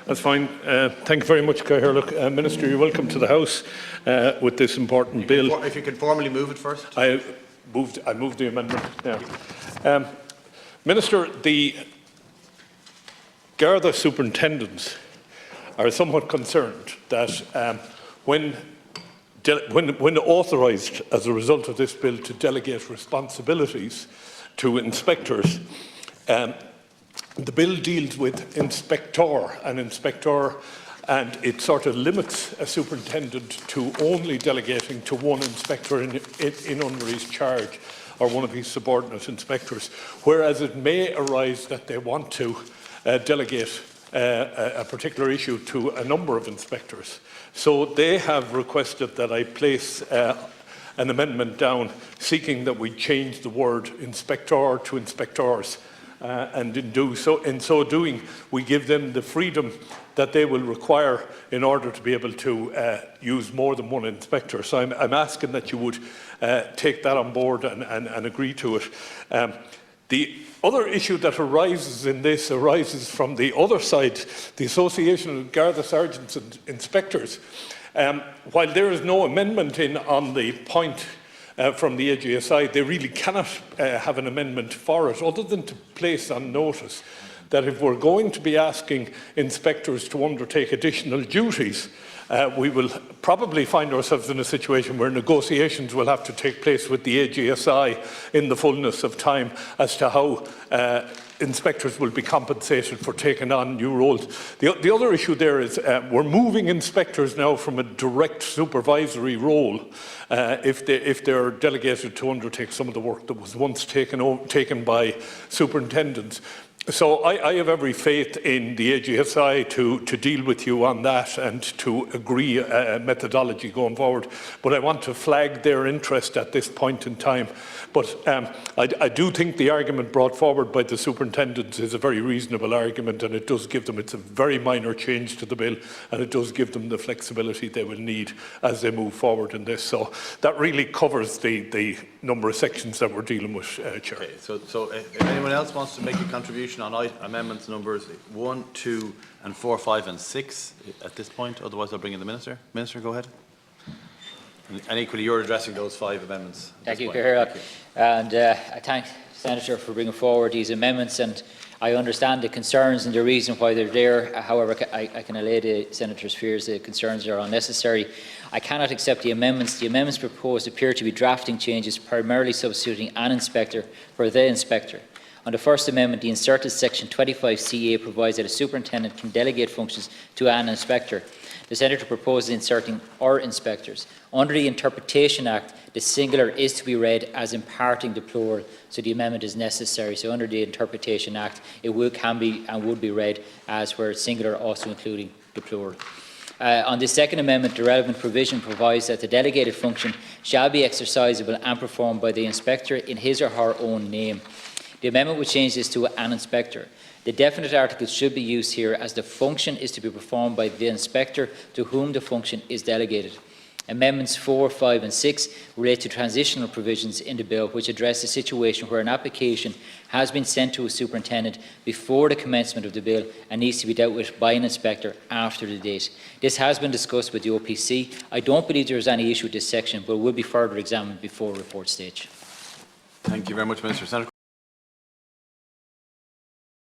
That's fine. Thank you very much, Cahir. Look, Minister, you're welcome to the House with this important bill. If you could formally move it first. I moved the amendment now. Minister, the Garda superintendents are somewhat concerned that when authorised as a result of this bill to delegate responsibilities to inspectors, the bill deals with inspector, and it sort of limits a superintendent to only delegating to one inspector in under his charge or one of his subordinate inspectors, whereas it may arise that they want to delegate a particular issue to a number of inspectors. So they have requested that I place an amendment down seeking that we change the word inspector to inspectors. And in so doing, we give them the freedom that they will require in order to be able to use more than one inspector. So I'm asking that you would take that on board and agree to it. The other issue that arises in this arises from the other side, the Association of Garda Sergeants and Inspectors. While there is no amendment on the point from the AGSI, they really cannot have an amendment for it, other than to place on notice that if we're going to be asking inspectors to undertake additional duties, we will probably find ourselves in a situation where negotiations will have to take place with the AGSI in the fullness of time as to how inspectors will be compensated for taking on new roles. The other issue there is we're moving inspectors now from a direct supervisory role if they're delegated to undertake some of the work that was once taken by superintendents. So I have every faith in the AGSI to deal with you on that and to agree a methodology going forward. But I want to flag their interest at this point in time. But I do think the argument brought forward by the superintendents is a very reasonable argument, and it does give them, it's a very minor change to the bill, and it does give them the flexibility they will need as they move forward in this. So that really covers the number of sections that we're dealing with, Chair. Okay, so if anyone else wants to make a contribution on amendments numbers 1, 2 and 4, 5 and 6 at this point, otherwise I'll bring in the Minister. Minister, go ahead. And equally, you're addressing those 5 amendments. Thank you, Gerard. And I thank the Senator for bringing forward these amendments, and I understand the concerns and the reason why they're there. However, I can allay the Senator's fears the concerns are unnecessary. I cannot accept the amendments. The amendments proposed appear to be drafting changes, primarily substituting an inspector for the inspector. On the first amendment, the inserted section 25CA provides that a superintendent can delegate functions to an inspector. The Senator proposes inserting "or inspectors." Under the Interpretation Act, the singular is to be read as imparting the plural, so the amendment is necessary. So under the Interpretation Act, it can be and would be read as where it's singular, also including the plural. On the second amendment, the relevant provision provides that the delegated function shall be exercisable and performed by the inspector in his or her own name. The amendment would change this to an inspector. The definite article should be used here, as the function is to be performed by the inspector to whom the function is delegated. Amendments 4, 5 and 6 relate to transitional provisions in the bill, which address a situation where an application has been sent to a superintendent before the commencement of the bill and needs to be dealt with by an inspector after the date. This has been discussed with the OPC. I don't believe there is any issue with this section, but will be further examined before report stage. Thank you very much, Minister. Senator